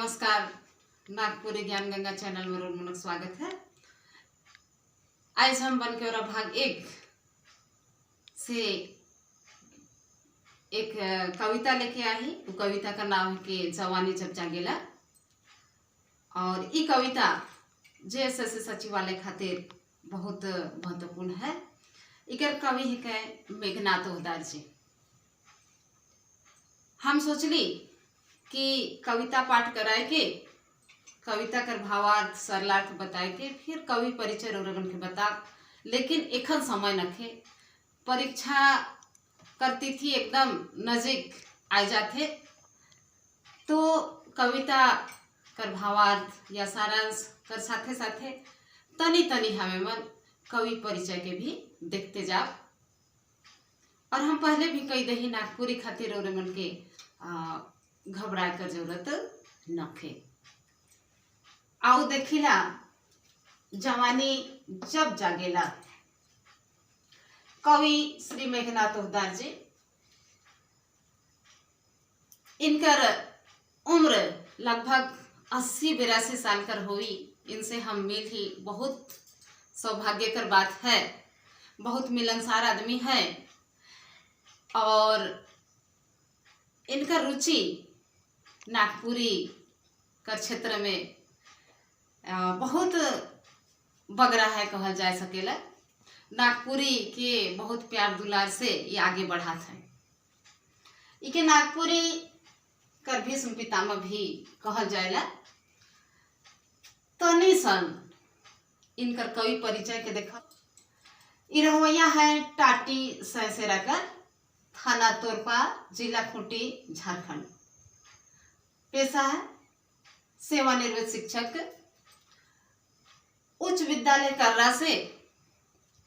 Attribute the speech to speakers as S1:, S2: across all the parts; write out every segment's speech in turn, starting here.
S1: नमस्कार। नागपुरी ज्ञान गंगा चैनल में रोज मनक स्वागत है। आज हम बनकेवरा भाग 1 से एक कविता लेके आई। वो कविता का नाम है कि जवानी जब जागेला। और ये कविता जेएसएससी सचिवालय खातिर बहुत महत्वपूर्ण है। इकर कवि है के मेघनाथ ओहदार जी। हम सोचली कि कविता पाठ कराए के कविता कर भावार्थ सरलार्थ बताए के फिर कवि परिचय रोगन के बता, लेकिन एखन समय नखे। परीक्षा करती थी एकदम नजीक आ जाते तो कविता कर भावार्थ या सारांश कर साथे साथे तनी तनी हमें मन कवि परिचय के भी देखते जाओ। और हम पहले भी कही दही नागपुरी खातिर और मन के घबराए कर जरूरत नखे। आओ देखिला जवानी जब जागेला। कवि श्री मेघनाथ ओहदार जी। इनकर उम्र लगभग 80-82 साल कर हुई। इनसे हम मिल ही बहुत सौभाग्य कर बात है। बहुत मिलनसार आदमी है और इनका रुचि नागपुरी का क्षेत्र में बहुत बगरा है कहल जा सकेला। नागपुरी के बहुत प्यार दुलार से ये आगे बढ़ात है। इके नागपुरी कर भीष्म पितामह भी कहल जाएला। तनी सन इनकर कवि परिचय के देखा। इरहवैया है टाटी सैसेरा का, थाना तोरपा, जिला खूंटी, झारखंड। पेशा है सेवानिवृत्त शिक्षक। उच्च विद्यालय कर्रा से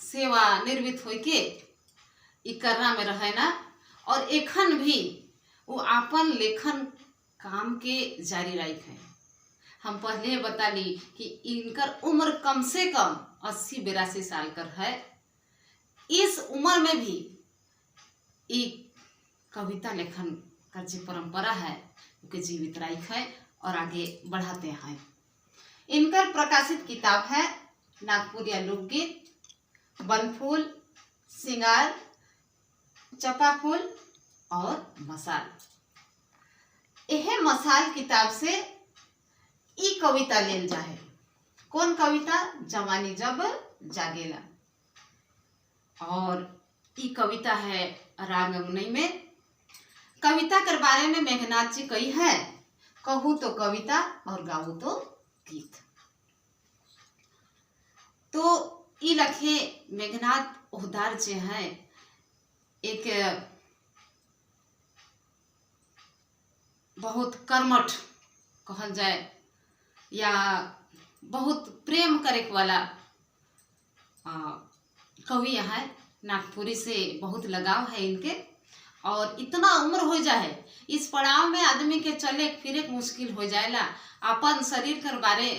S1: सेवा निर्वृत्त होके कर्रा में रहे ना। और एखन भी वो आपन लेखन काम के जारी रख है। हम पहले बता ली कि इनकर उम्र कम से कम 80-82 साल कर है। इस उम्र में भी एक कविता लेखन का जो परंपरा है उके जीवित रख है और आगे बढ़ाते हैं। इनकर प्रकाशित किताब है नागपुरिया लोकगीत, बनफूल, सिंगार, चपाफूल और मसाल। यह मसाल किताब से ई कविता लेल जाए। कौन कविता? जवानी जब जागेला। और ई कविता है राग अग्नि में। कविता कर बारे में मेघनाथ जी कही है, कहूँ तो कविता और गाऊँ तो गीत। तो ई लखे मेघनाथ ओहदार जी है एक बहुत कर्मठ कहल जाए या बहुत प्रेम करे वाला कवि है। नागपुरी से बहुत लगाव है इनके। और इतना उम्र हो जाए इस पड़ाव में आदमी के चले फिरे मुश्किल हो जाएला। अपन शरीर कर बारे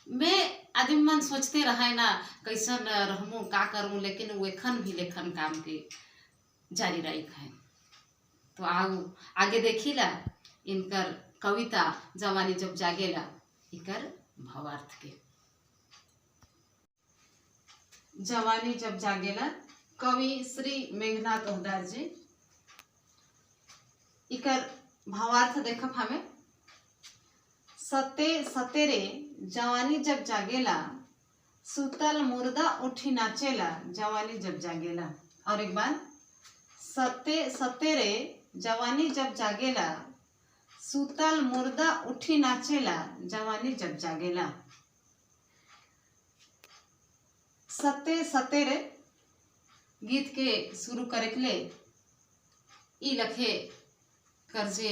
S1: में आदमी मन सोचते रहे ना कैसन रहूं का करूं, लेकिन वो एखन भी लेखन काम के जारी रख है। तो आओ आगे देखिला इनकर कविता जवानी जब जागेला इकर भावार्थ के। जवानी जब जागेला कवि श्री मेघनाथ ओहदार जी। इकर भावार्थ देखब हमें। सते सतेरे जवानी जब जागेला, सुतल मुर्दा उठी नाचेला, जवानी जब जागेला। और एक बार, सते सतेरे जवानी जब जागेला, सुतल मुर्दा उठी नाचेला, जवानी जब जागेला। सते सतेरे गीत के शुरू करे के लिए ई लखे कर जे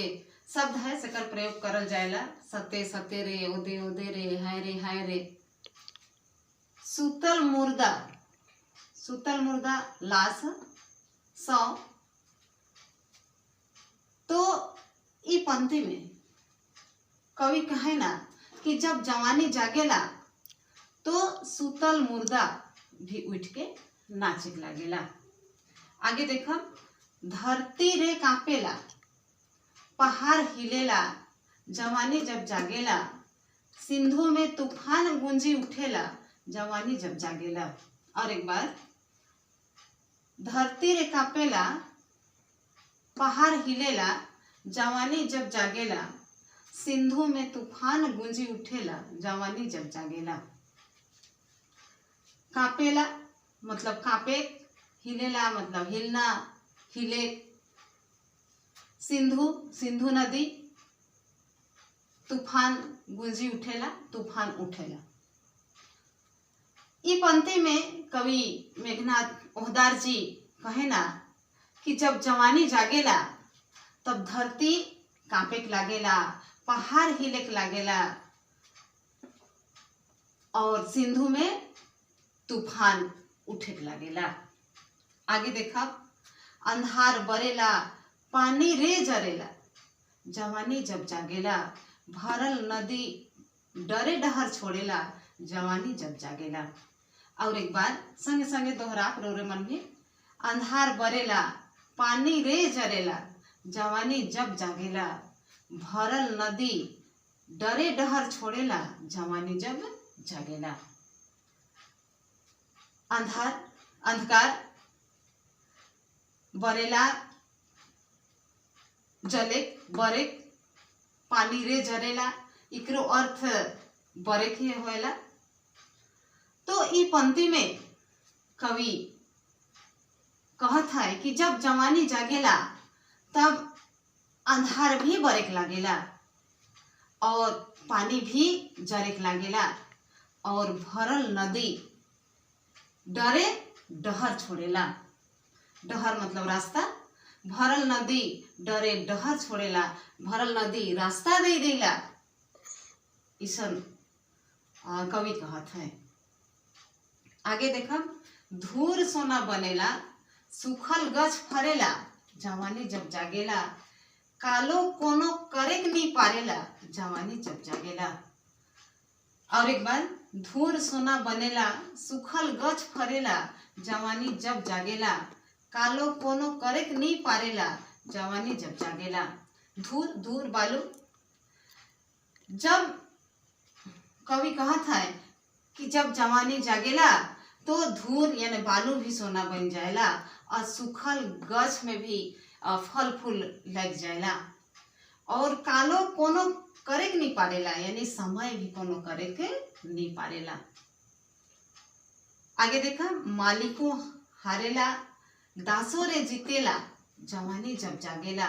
S1: शब्द है सकर प्रयोग करल जाएला। सते सते रे, ओदे ओदे रे, हाय रे हाय रे। सुतल मुर्दा लाश सौ। तो ई पंक्ति में कवि कहे ना कि जब जवानी जागेला तो सुतल मुर्दा भी उठ के नाचे लागेला। आगे देखो, धरती रे कांपेला, पहाड़ हिलेला, जवानी जब जागेला, सिंधु में तूफान गूंजी उठेला, जवानी जब जागेला। और एक बार, धरती रे कापेला, पहाड़ हिलेला, जवानी जब जागेला, सिंधु में तूफान गूंजी उठेला, जवानी जब जागेला। कापेला मतलब कापे, हिलेला मतलब हिलना, हिले। सिंधु, सिंधु नदी, तूफान गूंजी उठेला, तूफान उठेला। ई पंक्ति में कवि मेघनाथ ओहदार जी कहे ना कि जब जवानी जागेला तब धरती कांपे के लागेला, पहाड़ हिले के लागेला और सिंधु में तूफान उठे के लागेला। आगे देखा, अंधार बरेला, पानी रे जरेला, जवानी जब जागेला, भरल नदी डरे डहर छोड़ेला, जवानी जब जागेला। और एक बार संगे संगे दोहरा रोरे मन में, अंधार बरेला, पानी रे जरेला, जवानी जब जागेला, भरल नदी डरे डहर छोड़ेला, जवानी जब जागेला। अंधार, अंधकार, बरेला, जले, बरे, पानी रे जरेला, इकरो अर्थ बरे के होएला। तो ई पंक्ति में कवि कहत है कि जब जवानी जागेला तब अंधार भी बरेक लागेला और पानी भी जरेक लागेला और भरल नदी डरे डहर छोड़ेला। डहर मतलब रास्ता, भरल नदी डरे डहर छोड़ेला, भरल नदी रास्ता दे देला, ईसन कवि कहत है। आगे देखा, धूर सोना बनेला, सूखल गछ फरेला, जवानी जब जागेला, कालो कोनो करेक नहीं पारेला, जवानी जब जागेला। और एक बार, धूर सोना बनेला, सूखल गछ फरेला, जवानी जब जागेला, कालो कोनो करेक नहीं पारेला, जवानी जब जागेला। धूर, धूर बालू। जब कवि कहत है कि जब जवानी जागेला तो धूर यानी बालू भी सोना बन जाएला और सूखल गछ में भी फल फूल लग जाएला और कालो कोनो करे के नहीं पारेला यानी समय भी कोनो करे के नहीं पारेला। आगे देखा, मालिको हारेला, दासो रे जीतेला, जवानी जब जागेला,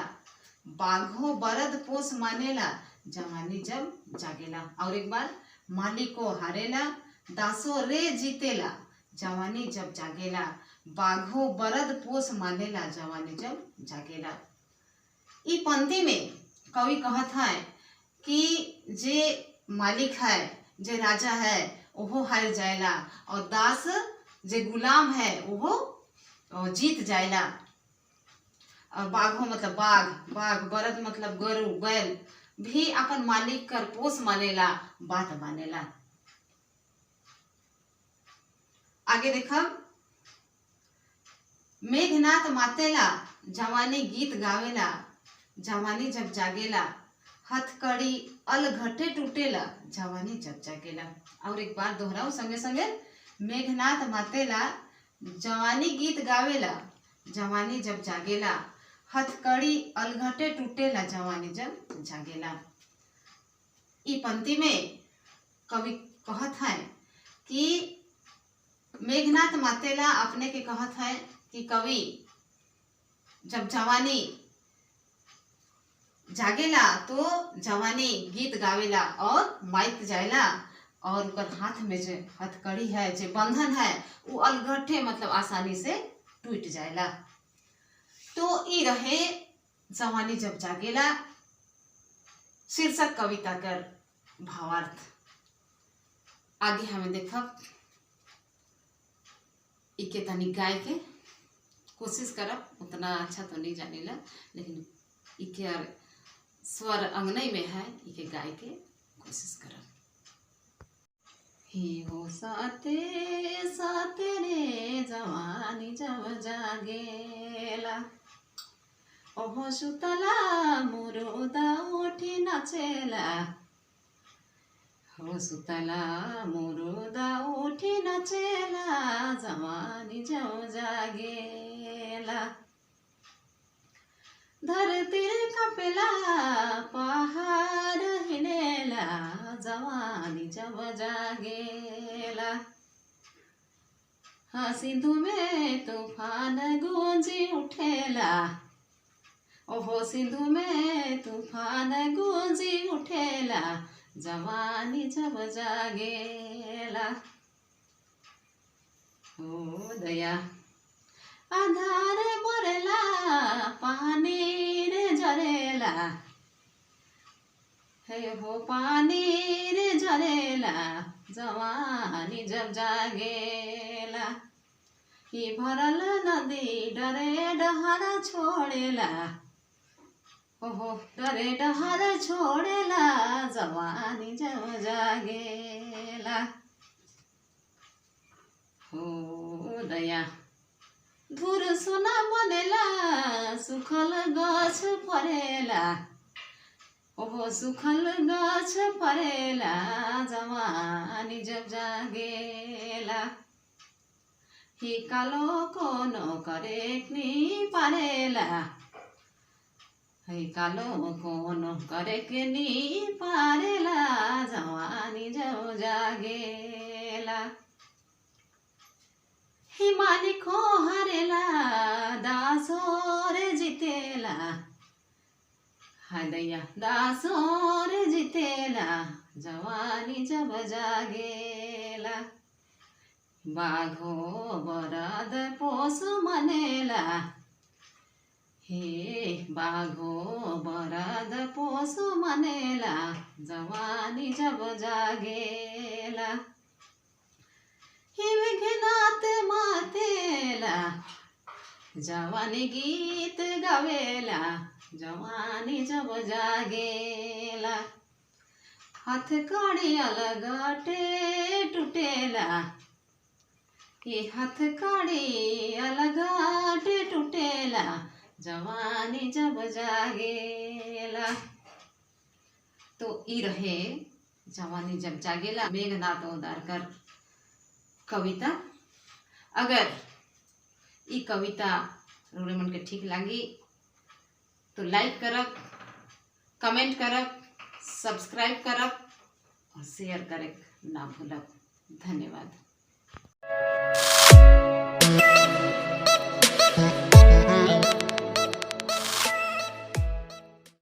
S1: बाघो बरद पोस मानेला, जवानी जब जागेला। और एक बार, मालिको हारेला, दासो रे जीतेला, जवानी जब जागेला, बाघो बरद पोस मानेला, जवानी जब जागेला। ई पंक्ति में कवि कहत है कि जे मालिक है, जे राजा है, वो हार जाएला और दास जे गुलाम है वो जीत जाएला। और बाघो मतलब बाघ, बाघ, बरद मतलब गरु, बैल भी अपन मालिक कर पोस मानेला, बात मानेला। आगे देखा, मेघनाथ मातेला, जवानी गीत गावेला, जवानी जब जागेला, हथकड़ी अलघटे टूटेला, जवानी जब जागेला। और एक बार दोहराओ संगे संगे, मेघनाथ मातेला, जवानी गीत गावेला, जवानी जब जागेला, हथकड़ी अलघटे टूटेला, जवानी जब जागेला। ई पंक्ति में कवि कहत है कि मेघनाथ मातेला अपने के कहत है कि कवि जब जवानी जागेला तो जवानी गीत गावेला और माइत जाएला और उनकर हाथ में जो हथकड़ी है, जो बंधन है, वो अलगट्ठे मतलब आसानी से टूट जाएला। तो ये रहे जवानी जब जागेला शीर्षक कविता कर भावार्थ। आगे हमें देखा, इके तनी गाय के कोशिश करब, उतना अच्छा तो नहीं जानेला लेकिन इके स्वर अंगनई में है, इके गाय के कोशिश करब। ही हो साते साते रे जवानी जब जागेला, ओहो सुतला मुरुदा उठी नाचेला हो सुतला मुरुदा उठी नाचेला जवानी जब जागेला धरती कपेला पहाड़ हिलेला जवानी जब जागेला सिंधु में तूफान गूंजी उठेला ओहो सिंधु में तूफान गूंजी उठेला जवानी जब जागेला हो दया आधार बरेला पानी रे झरेला हे हो पानी रे झरेला जवानी जब जागेला ही भरल नदी डरे डहर छोड़ेला ओहो डरे डहर छोड़ेला जवानी जब जागेला हो दया धुर सोना बनेला सुखल गछ फरेला ओहो सुखल गछ फरेला जवानी जब जागेला ही कालो कोनो करेक्नी पारेला है कालो कोनो करेके नी पारेला जवानी जब जागेला हिमाली को हरेला दासोर जितेला हाय दैया दासोर जितेला जवानी जब जागेला बाघो बरद पोसु मनेला हे बाघो बरद पोसु मनेला जवानी जब जागेला ही विघ्नात मातेला जवानी गीत गावेला जवानी जब जागेला हथकड़ी अलगटे टूटेला ये हथकड़ी अलगटे टूटेला जवानी जब जागेला। तो ई रहे जवानी जब जागेला मेघनाथ ओदारकर कविता। अगर ई कविता रोरे मन के ठीक लगी तो लाइक करब, कमेंट करब, सब्सक्राइब करब और शेयर करे ना भूलब। धन्यवाद।